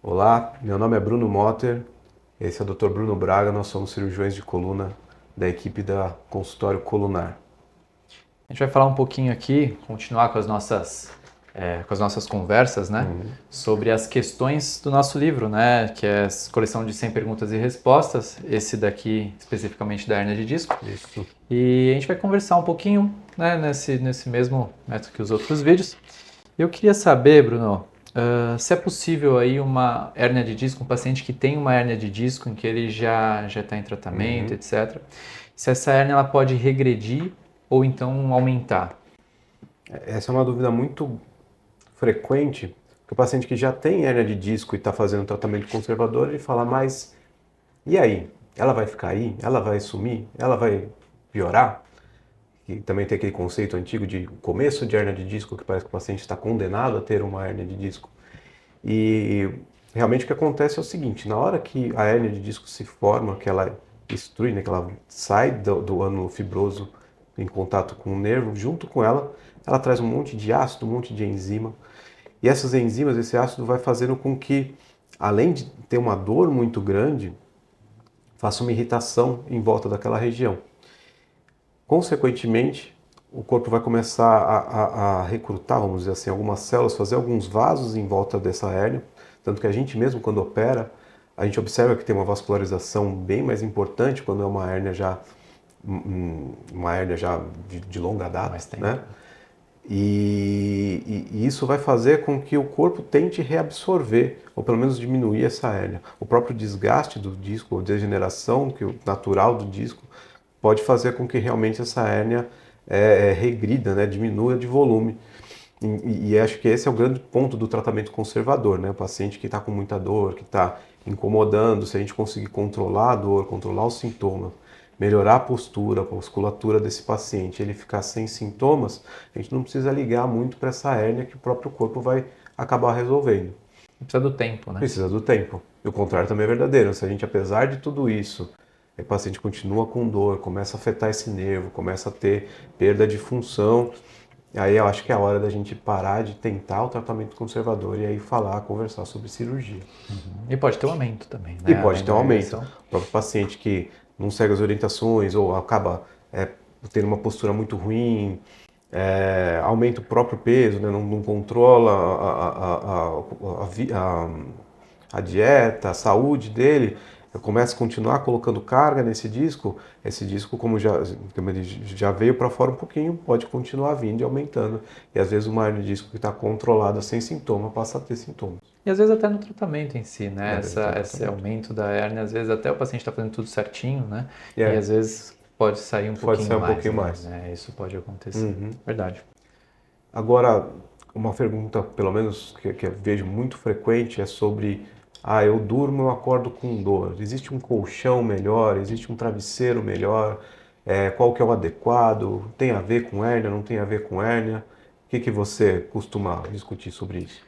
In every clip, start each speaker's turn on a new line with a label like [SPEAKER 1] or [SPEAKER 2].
[SPEAKER 1] Olá, meu nome é Bruno Motter, esse é o Dr. Bruno Braga, nós somos cirurgiões de coluna da equipe da Consultório Colunar.
[SPEAKER 2] A gente vai falar um pouquinho aqui, continuar com as nossas conversas, né? Sobre as questões do nosso livro, né? Que é a coleção de 100 perguntas e respostas, esse daqui especificamente da hérnia de disco.
[SPEAKER 1] Isso.
[SPEAKER 2] E a gente vai conversar um pouquinho, né? Nesse mesmo método que os outros vídeos. Eu queria saber, Bruno, se é possível aí uma hérnia de disco, um paciente que tem uma hérnia de disco em que ele já está em tratamento, etc. Se essa hérnia ela pode regredir ou então aumentar.
[SPEAKER 1] Essa é uma dúvida muito frequente, que o paciente que já tem hérnia de disco e está fazendo tratamento conservador, ele fala, mas e aí? Ela vai ficar aí? Ela vai sumir? Ela vai piorar? E também tem aquele conceito antigo de começo de hérnia de disco, que parece que o paciente está condenado a ter uma hérnia de disco. E realmente o que acontece é o seguinte, na hora que a hérnia de disco se forma, que ela destrui, né, que ela sai do ânulo fibroso em contato com o nervo, junto com ela traz um monte de ácido, um monte de enzima. E essas enzimas, esse ácido vai fazendo com que, além de ter uma dor muito grande, faça uma irritação em volta daquela região. Consequentemente, o corpo vai começar a recrutar, vamos dizer assim, algumas células, fazer alguns vasos em volta dessa hérnia, tanto que a gente mesmo, quando opera, a gente observa que tem uma vascularização bem mais importante quando é uma hérnia já de longa data, né? E isso vai fazer com que o corpo tente reabsorver, ou pelo menos diminuir essa hérnia. O próprio desgaste do disco, ou degeneração natural do disco, pode fazer com que realmente essa hérnia regrida, né, diminua de volume. E acho que esse é o grande ponto do tratamento conservador, né? O paciente que está com muita dor, que está incomodando, se a gente conseguir controlar a dor, controlar os sintomas, melhorar a postura, a musculatura desse paciente, ele ficar sem sintomas, a gente não precisa ligar muito para essa hérnia que o próprio corpo vai acabar resolvendo.
[SPEAKER 2] Precisa do tempo, né?
[SPEAKER 1] Precisa do tempo. E o contrário também é verdadeiro. Se a gente, apesar de tudo isso, o paciente continua com dor, começa a afetar esse nervo, começa a ter perda de função, aí eu acho que é a hora da gente parar de tentar o tratamento conservador e aí conversar sobre cirurgia.
[SPEAKER 2] E pode ter um aumento também, né?
[SPEAKER 1] E pode
[SPEAKER 2] Além
[SPEAKER 1] ter um
[SPEAKER 2] da
[SPEAKER 1] aumento.
[SPEAKER 2] regressão.
[SPEAKER 1] O próprio paciente que não segue as orientações ou acaba tendo uma postura muito ruim, aumenta o próprio peso, né? Não controla a dieta, a saúde dele, começa a continuar colocando carga nesse disco, esse disco, como ele já veio para fora um pouquinho, pode continuar vindo e aumentando. E às vezes uma hernia de disco que está controlada sem sintoma passa a ter sintomas.
[SPEAKER 2] E às vezes até no tratamento em si, né?
[SPEAKER 1] Exatamente.
[SPEAKER 2] Esse aumento da hérnia, às vezes até o paciente está fazendo tudo certinho, né? E
[SPEAKER 1] É.
[SPEAKER 2] às vezes pode sair um
[SPEAKER 1] Pode
[SPEAKER 2] pouquinho
[SPEAKER 1] sair um
[SPEAKER 2] mais.
[SPEAKER 1] pouquinho
[SPEAKER 2] né?
[SPEAKER 1] mais.
[SPEAKER 2] Isso pode acontecer. Verdade.
[SPEAKER 1] Agora, uma pergunta, pelo menos, que eu vejo muito frequente é sobre eu durmo, eu acordo com dor. Existe um colchão melhor? Existe um travesseiro melhor? Qual que é o adequado? Tem a ver com hérnia? Não tem a ver com hérnia? O que você costuma discutir sobre isso?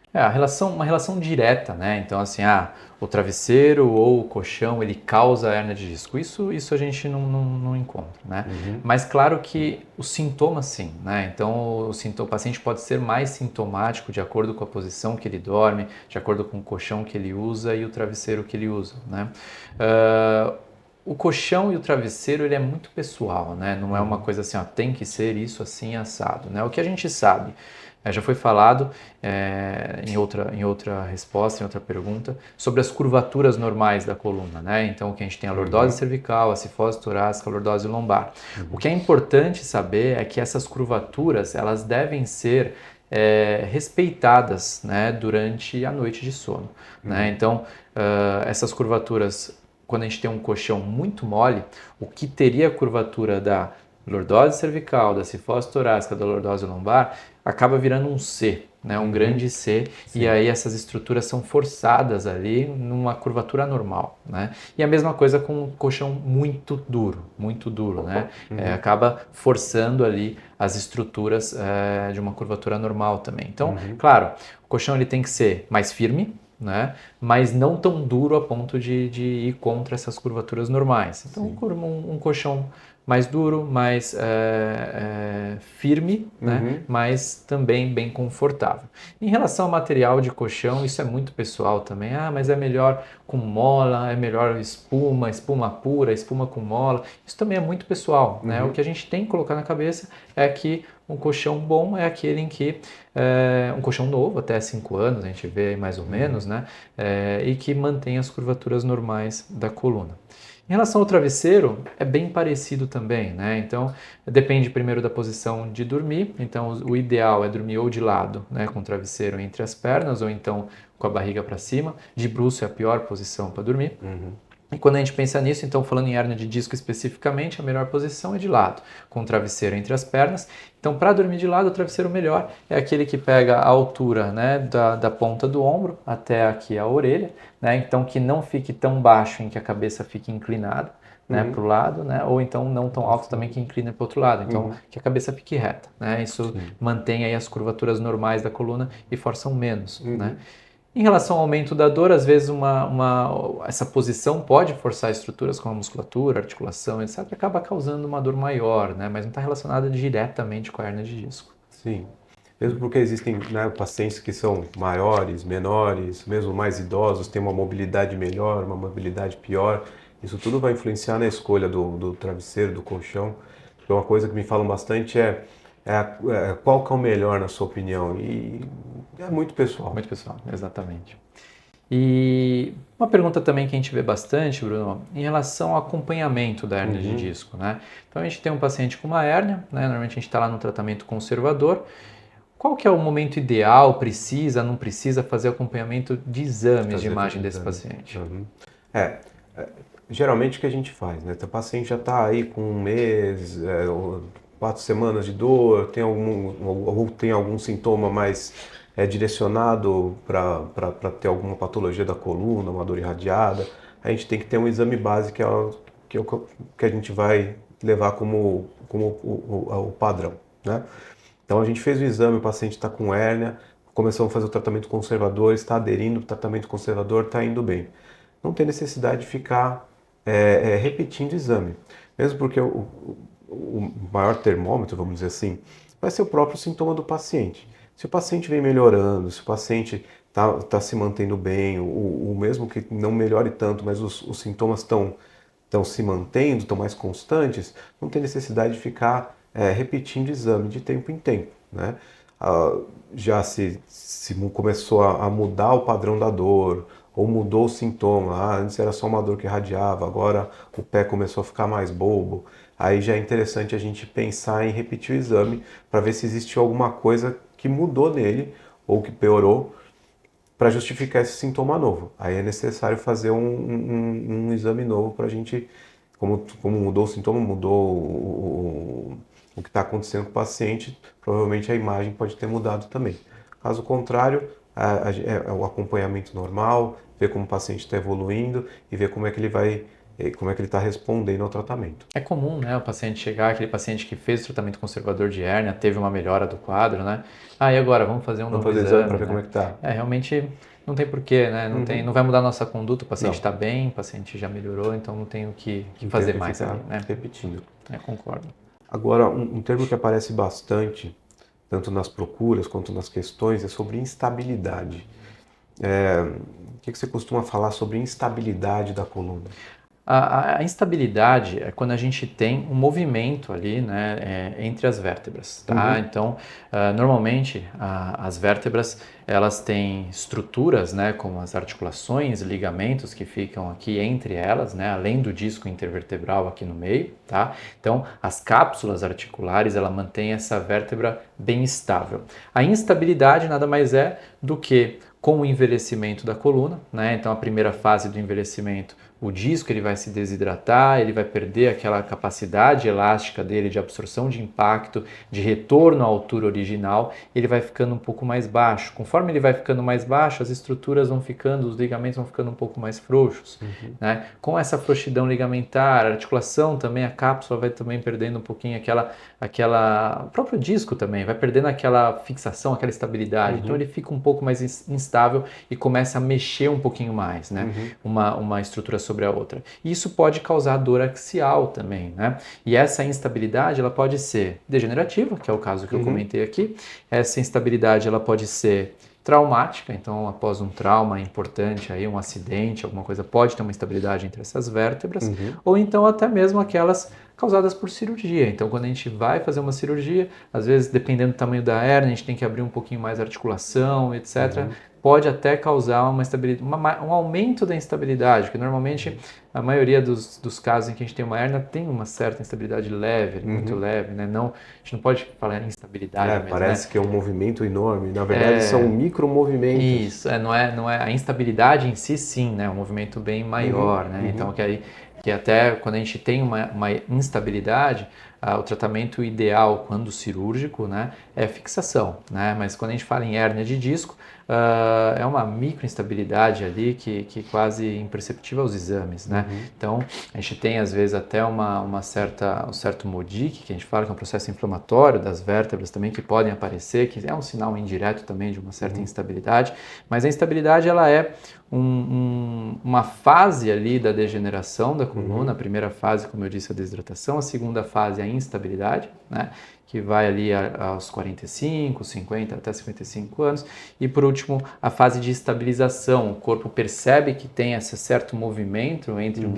[SPEAKER 2] Uma relação direta, né? Então, assim, o travesseiro ou o colchão, ele causa hérnia de disco. Isso a gente não encontra, né? Mas claro que os sintomas, sim, né? Então, o paciente pode ser mais sintomático de acordo com a posição que ele dorme, de acordo com o colchão que ele usa e o travesseiro que ele usa, né? O colchão e o travesseiro, ele é muito pessoal, né? Não é uma coisa assim, tem que ser isso assim, assado, né? O que a gente sabe, já foi falado em outra resposta, em outra pergunta, sobre as curvaturas normais da coluna, né? Então, que a gente tem a lordose cervical, a cifose torácica, a lordose lombar. O que é importante saber é que essas curvaturas, elas devem ser respeitadas, né, durante a noite de sono, né? Então, essas curvaturas, quando a gente tem um colchão muito mole, o que teria a curvatura da lordose cervical, da cifose torácica, da lordose lombar, acaba virando um C, né? Um grande C, sim. E aí essas estruturas são forçadas ali numa curvatura normal, né? E a mesma coisa com um colchão muito duro, né? Acaba forçando ali as estruturas de uma curvatura normal também. Então, claro, o colchão ele tem que ser mais firme, né? Mas não tão duro a ponto de ir contra essas curvaturas normais. Então, um colchão mais duro, mais firme, né? Mas também bem confortável. Em relação ao material de colchão, isso é muito pessoal também. Mas é melhor com mola, é melhor espuma, espuma pura, espuma com mola. Isso também é muito pessoal, né? O que a gente tem que colocar na cabeça é que um colchão bom é aquele em que, um colchão novo, até 5 anos, a gente vê mais ou menos, né? E que mantém as curvaturas normais da coluna. Em relação ao travesseiro, é bem parecido também, né? Então, depende primeiro da posição de dormir. Então, o ideal é dormir ou de lado, né, com o travesseiro entre as pernas, ou então com a barriga para cima. De bruço é a pior posição para dormir. E quando a gente pensa nisso, então falando em hérnia de disco especificamente, a melhor posição é de lado, com o travesseiro entre as pernas. Então, para dormir de lado, o travesseiro melhor é aquele que pega a altura, né, da ponta do ombro até aqui a orelha, né, então que não fique tão baixo em que a cabeça fique inclinada, né, para o lado, né, ou então não tão alto também que inclina para o outro lado, então que a cabeça fique reta, né, isso mantém aí as curvaturas normais da coluna e forçam menos, né. Em relação ao aumento da dor, às vezes essa posição pode forçar estruturas como a musculatura, articulação, etc., acaba causando uma dor maior, né? Mas não está relacionada diretamente com a hérnia de disco.
[SPEAKER 1] Sim, mesmo porque existem, né, pacientes que são maiores, menores, mesmo mais idosos, têm uma mobilidade melhor, uma mobilidade pior. Isso tudo vai influenciar na escolha do travesseiro, do colchão. Então, uma coisa que me falam bastante é qual que é o melhor na sua opinião, e é muito pessoal.
[SPEAKER 2] Muito pessoal, exatamente. E uma pergunta também que a gente vê bastante, Bruno, em relação ao acompanhamento da hérnia de disco, né? Então a gente tem um paciente com uma hérnia, né? Normalmente a gente está lá no tratamento conservador. Qual que é o momento ideal? Precisa, não precisa fazer acompanhamento de exames de imagem desse paciente?
[SPEAKER 1] Geralmente o que a gente faz, né? O paciente já está aí com 1 mês, 4 semanas de dor, tem algum sintoma mais direcionado para ter alguma patologia da coluna, uma dor irradiada, a gente tem que ter um exame básico que a gente vai levar como o padrão, né? Então a gente fez o exame, o paciente está com hérnia, começamos a fazer o tratamento conservador, está aderindo ao tratamento conservador, está indo bem. Não tem necessidade de ficar repetindo o exame, mesmo porque o maior termômetro, vamos dizer assim, vai ser o próprio sintoma do paciente. Se o paciente vem melhorando, se o paciente está se mantendo bem, o mesmo que não melhore tanto, mas os sintomas estão se mantendo, estão mais constantes, não tem necessidade de ficar repetindo o exame de tempo em tempo, né? Já se começou a mudar o padrão da dor, ou mudou o sintoma, antes era só uma dor que irradiava, agora o pé começou a ficar mais bobo, aí já é interessante a gente pensar em repetir o exame para ver se existiu alguma coisa que mudou nele ou que piorou para justificar esse sintoma novo. Aí é necessário fazer um exame novo para a gente, como mudou o sintoma, mudou o que está acontecendo com o paciente, provavelmente a imagem pode ter mudado também. Caso contrário, é o acompanhamento normal, ver como o paciente está evoluindo e ver como é que ele está respondendo ao tratamento.
[SPEAKER 2] É comum, né, o paciente chegar, aquele paciente que fez o tratamento conservador de hérnia, teve uma melhora do quadro, né? E agora vamos fazer um novo exame
[SPEAKER 1] para ver
[SPEAKER 2] né?
[SPEAKER 1] como é que está.
[SPEAKER 2] Realmente não tem porquê, né? Não vai mudar a nossa conduta, o paciente está bem, o paciente já melhorou, então não tem o que fazer mais ali, né?
[SPEAKER 1] Repetindo.
[SPEAKER 2] Concordo.
[SPEAKER 1] Agora, um termo que aparece bastante, tanto nas procuras quanto nas questões, é sobre instabilidade. O que você costuma falar sobre instabilidade da coluna?
[SPEAKER 2] A instabilidade é quando a gente tem um movimento ali, né, entre as vértebras, tá? Então, normalmente as vértebras elas têm estruturas, né, como as articulações, ligamentos que ficam aqui entre elas, né, além do disco intervertebral aqui no meio, tá? Então, as cápsulas articulares ela mantém essa vértebra bem estável. A instabilidade nada mais é do que com o envelhecimento da coluna, né? Então, a primeira fase do envelhecimento, o disco ele vai se desidratar, ele vai perder aquela capacidade elástica dele de absorção de impacto, de retorno à altura original, ele vai ficando um pouco mais baixo. Conforme conforme ele vai ficando mais baixo, as estruturas vão ficando, os ligamentos vão ficando um pouco mais frouxos, né? Com essa frouxidão ligamentar, a articulação também, a cápsula vai também perdendo um pouquinho o próprio disco também, vai perdendo aquela fixação, aquela estabilidade. Então ele fica um pouco mais instável e começa a mexer um pouquinho mais, né? Uma estrutura sobre a outra. E isso pode causar dor axial também, né? E essa instabilidade, ela pode ser degenerativa, que é o caso que eu comentei aqui. Essa instabilidade, ela pode ser traumática, então após um trauma importante, aí, um acidente, alguma coisa, pode ter uma instabilidade entre essas vértebras, ou então até mesmo aquelas causadas por cirurgia. Então, quando a gente vai fazer uma cirurgia, às vezes, dependendo do tamanho da hérnia, a gente tem que abrir um pouquinho mais a articulação, etc. Pode até causar um aumento da instabilidade, porque normalmente a maioria dos casos em que a gente tem uma hérnia tem uma certa instabilidade leve, muito leve, né? Não, a gente não pode falar em instabilidade mesmo,
[SPEAKER 1] parece
[SPEAKER 2] né?
[SPEAKER 1] que é um movimento enorme, na verdade são micromovimentos.
[SPEAKER 2] Isso, não é a instabilidade em si, sim, né? É um movimento bem maior, né? Então, que até quando a gente tem uma instabilidade, o tratamento ideal, quando cirúrgico, né, é fixação, né? Mas quando a gente fala em hérnia de disco, é uma microinstabilidade ali que quase imperceptível aos exames, né? Então, a gente tem às vezes até um certo modique, que a gente fala que é um processo inflamatório das vértebras também, que podem aparecer, que é um sinal indireto também de uma certa instabilidade, mas a instabilidade ela é uma fase ali da degeneração da coluna. A primeira fase, como eu disse, a desidratação, a segunda fase é a instabilidade, né, que vai ali aos 45, 50, até 55 anos, e por último a fase de estabilização. O corpo percebe que tem esse certo movimento entre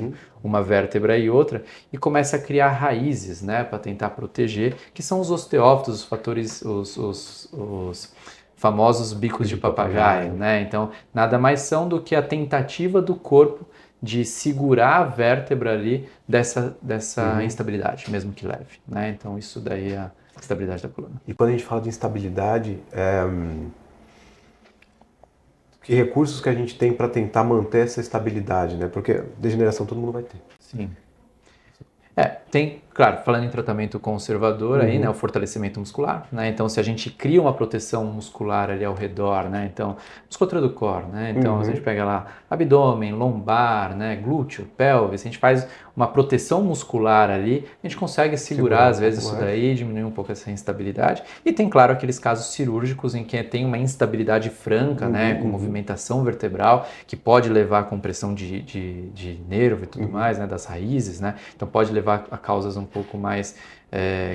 [SPEAKER 2] uma vértebra e outra e começa a criar raízes, né, para tentar proteger, que são os osteófitos, os fatores, os famosos bicos de papagaio, né? Então, nada mais são do que a tentativa do corpo de segurar a vértebra ali dessa instabilidade, mesmo que leve, né? Então, isso daí é a estabilidade da coluna.
[SPEAKER 1] E quando a gente fala de instabilidade, que recursos que a gente tem para tentar manter essa estabilidade, né? Porque degeneração todo mundo vai ter.
[SPEAKER 2] Sim. Tem, claro, falando em tratamento conservador aí, né, o fortalecimento muscular, né? Então, se a gente cria uma proteção muscular ali ao redor, né? Então, musculatura do core, né? Então, a gente pega lá abdômen, lombar, né, glúteo, pelvis, a gente faz uma proteção muscular ali, a gente consegue segurar às vezes isso daí, diminuir um pouco essa instabilidade. E tem, claro, aqueles casos cirúrgicos em que tem uma instabilidade franca, né, com movimentação vertebral, que pode levar a compressão de nervo e tudo mais, né, das raízes, né? Então, pode levar a causas um pouco mais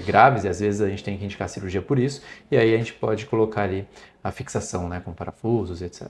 [SPEAKER 2] graves, e às vezes a gente tem que indicar cirurgia por isso, e aí a gente pode colocar ali a fixação, né, com parafusos, etc.